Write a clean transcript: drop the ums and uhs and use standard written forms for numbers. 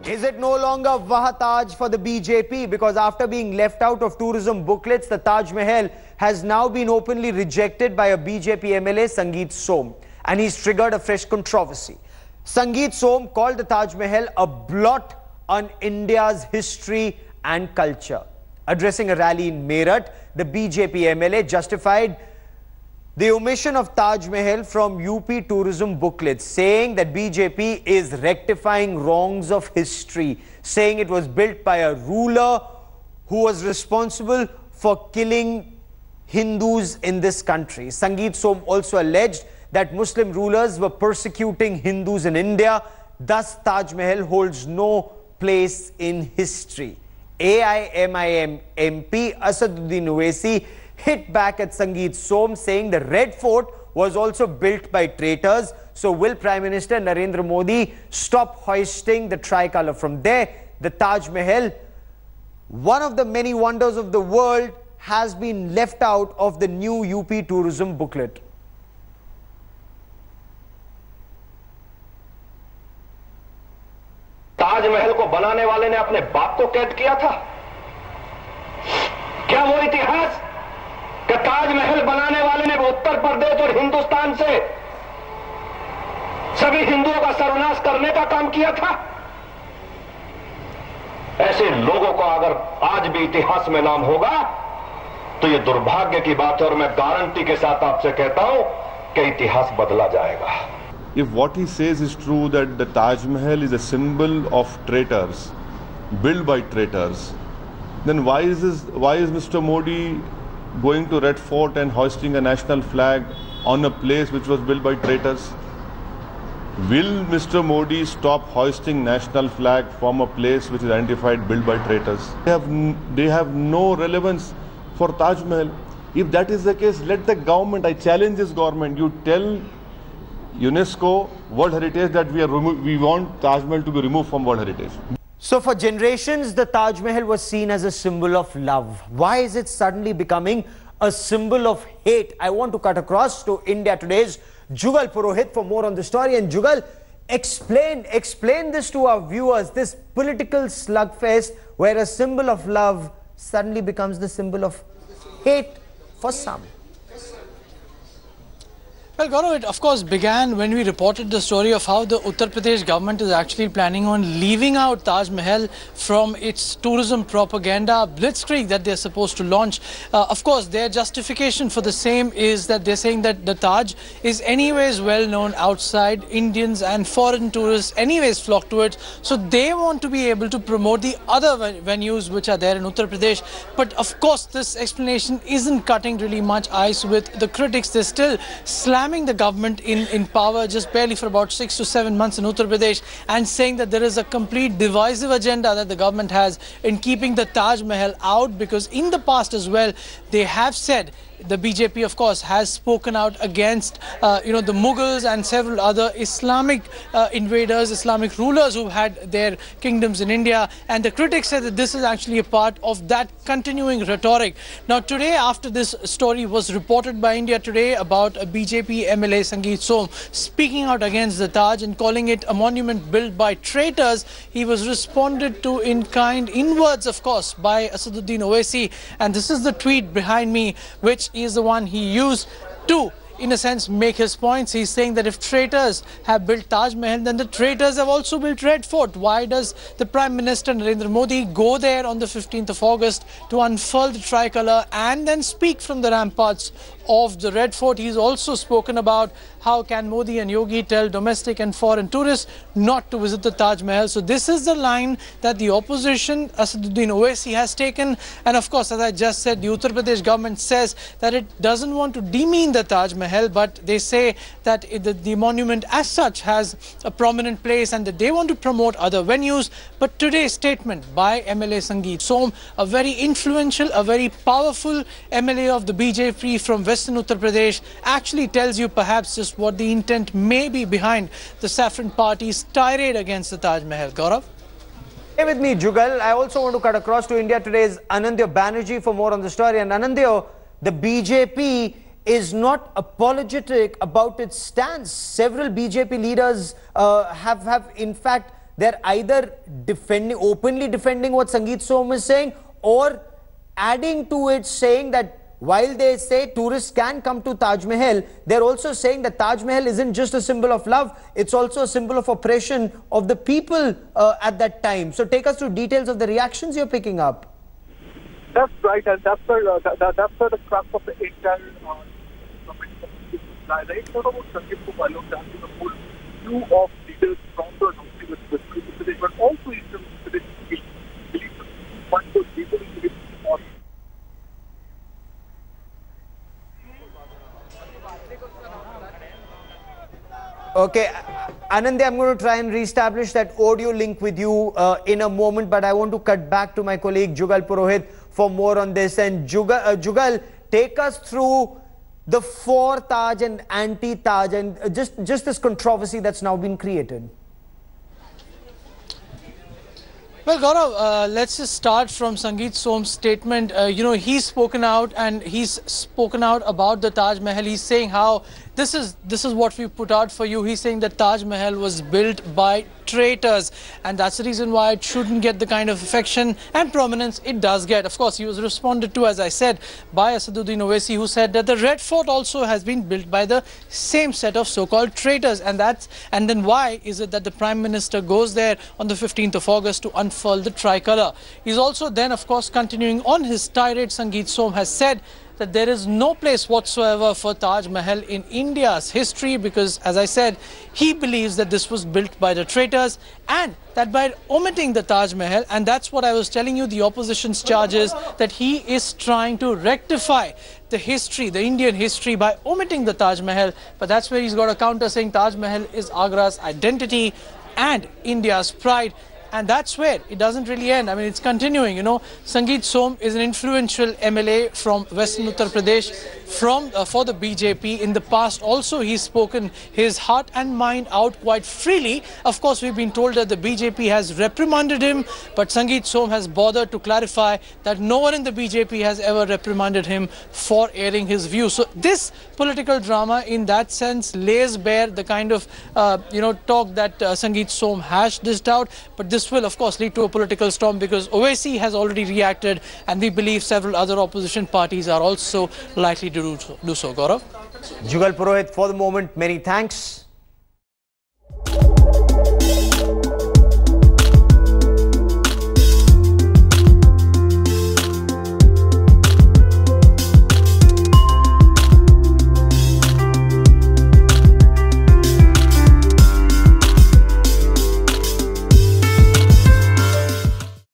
Is it no longer Wah Taj for the BJP? Because after being left out of tourism booklets, the Taj Mahal has now been openly rejected by a BJP MLA, Sangeet Som. And he's triggered a fresh controversy. Sangeet Som called the Taj Mahal a blot on India's history and culture. Addressing a rally in Meerut, the BJP MLA justified the omission of Taj Mahal from UP tourism booklets, saying that BJP is rectifying wrongs of history, saying it was built by a ruler who was responsible for killing Hindus in this country. Sangeet Som also alleged that Muslim rulers were persecuting Hindus in India. Thus, Taj Mahal holds no place in history. AIMIM MP Asaduddin Owaisi hit back at Sangeet Som, saying the Red Fort was also built by traitors. So will Prime Minister Narendra Modi stop hoisting the tricolour from there? The Taj Mahal, one of the many wonders of the world, has been left out of the new UP tourism booklet. Taj Mahal को बनाने वाले ने अपने बाप को कैद किया था। क्या वो इतिहास कि ताज महल बनाने वाले ने उत्तर प्रदेश और हिंदुस्तान से सभी हिंदुओं का सर्वनाश करने का काम किया था? ऐसे लोगों का अगर आज भी इतिहास में नाम होगा तो ये दुर्भाग्य की बात है और मैं गारंटी के साथ आपसे कहता हूं कि इतिहास बदला जाएगा। If what he says is true, that the Taj Mahal is a symbol of traitors, built by traitors, then why is Mr. Modi going to Red Fort and hoisting a national flag on a place which was built by traitors? Will Mr. Modi stop hoisting national flag from a place which is identified built by traitors? They have no relevance for Taj Mahal. If that is the case, let the government, I challenge this government, you tell UNESCO World Heritage that we want Taj Mahal to be removed from World Heritage. So for generations, the Taj Mahal was seen as a symbol of love. Why is it suddenly becoming a symbol of hate? I want to cut across to India Today's Jugal Purohit for more on the story. And Jugal, explain this to our viewers, this political slugfest where a symbol of love suddenly becomes the symbol of hate for some. Well, Gaurav, it of course began when we reported the story of how the Uttar Pradesh government is actually planning on leaving out Taj Mahal from its tourism propaganda blitzkrieg that they're supposed to launch. Of course, their justification for the same is that they're saying that the Taj is anyways well known outside. Indians and foreign tourists anyways flock to it. So they want to be able to promote the other venues which are there in Uttar Pradesh. But of course, this explanation isn't cutting really much ice with the critics. They're still slamming the government in power just barely for about 6 to 7 months in Uttar Pradesh and saying that there is a complete divisive agenda that the government has in keeping the Taj Mahal out, because in the past as well they have said, the BJP of course has spoken out against the Mughals and several other Islamic invaders, Islamic rulers who had their kingdoms in India, and the critics said that this is actually a part of that continuing rhetoric. Now today, after this story was reported by India Today about a BJP MLA, Sangeet Som, speaking out against the Taj and calling it a monument built by traitors, he was responded to in kind, in words of course, by Asaduddin Owaisi, and this is the tweet behind me, which is the one he used to, in a sense, make his points. He's saying that if traitors have built Taj Mahal, then the traitors have also built Red Fort. Why does the Prime Minister Narendra Modi go there on the 15th of August to unfurl the tricolour and then speak from the ramparts of the Red Fort? He's also spoken about how can Modi and Yogi tell domestic and foreign tourists not to visit the Taj Mahal. So this is the line that the opposition, Asaduddin Owaisi, has taken. And of course, as I just said, the Uttar Pradesh government says that it doesn't want to demean the Taj Mahal, but they say that the monument as such has a prominent place and that they want to promote other venues. But today's statement by MLA Sangeet Som, a very influential, a very powerful MLA of the BJP from Western Uttar Pradesh, actually tells you perhaps just what the intent may be behind the Saffron Party's tirade against the Taj Mahal. Gaurav? Stay with me, Jugal. I also want to cut across to India Today's Anandya Banerjee for more on the story. And Anandya, the BJP is not apologetic about its stance. Several BJP leaders have in fact they're either openly defending what Sangeet Som is saying, or adding to it, saying that while they say tourists can come to Taj Mahal, they're also saying that Taj Mahal isn't just a symbol of love, it's also a symbol of oppression of the people at that time. So take us through details of the reactions you're picking up. That's right, and that's where the crux of the entire right? Not about Sangeet Som alone, that's the whole view of leaders from the North West Pradesh, but also Eastern Pradesh believe that one of those people is Okay, Anandya, I'm going to try and reestablish that audio link with you in a moment, but I want to cut back to my colleague Jugal Purohit for more on this. And Jugal, take us through the for Taj and anti-Taj and just this controversy that's now been created. Well, Gaurav, let's just start from Sangeet Som's statement. He's spoken out about the Taj Mahal. He's saying how this is what we put out for you. He's saying that Taj Mahal was built by traitors, and that's the reason why it shouldn't get the kind of affection and prominence it does get. Of course, he was responded to, as I said, by Asaduddin Owaisi, who said that the Red Fort also has been built by the same set of so-called traitors, and then why is it that the Prime Minister goes there on the 15th of August to unfurl the tricolour? He's also then, of course, continuing on his tirade. Sangeet Som has said that there is no place whatsoever for Taj Mahal in India's history because, as I said, he believes that this was built by the traitors and that by omitting the Taj Mahal, and that's what I was telling you, the opposition's charge is that he is trying to rectify the history, the Indian history, by omitting the Taj Mahal. But that's where he's got a counter saying Taj Mahal is Agra's identity and India's pride. And that's where it doesn't really end. I mean, it's continuing, Sangeet Som is an influential MLA from Western Uttar Pradesh for the BJP. In the past also, he's spoken his heart and mind out quite freely. Of course, we've been told that the BJP has reprimanded him, but Sangeet Som has bothered to clarify that no one in the BJP has ever reprimanded him for airing his views. So this political drama, in that sense, lays bare the kind of, talk that Sangeet Som has dished out. But this will, of course, lead to a political storm because Owaisi has already reacted, and we believe several other opposition parties are also likely to do so. Gaurav? Jugal Purohit, for the moment, many thanks.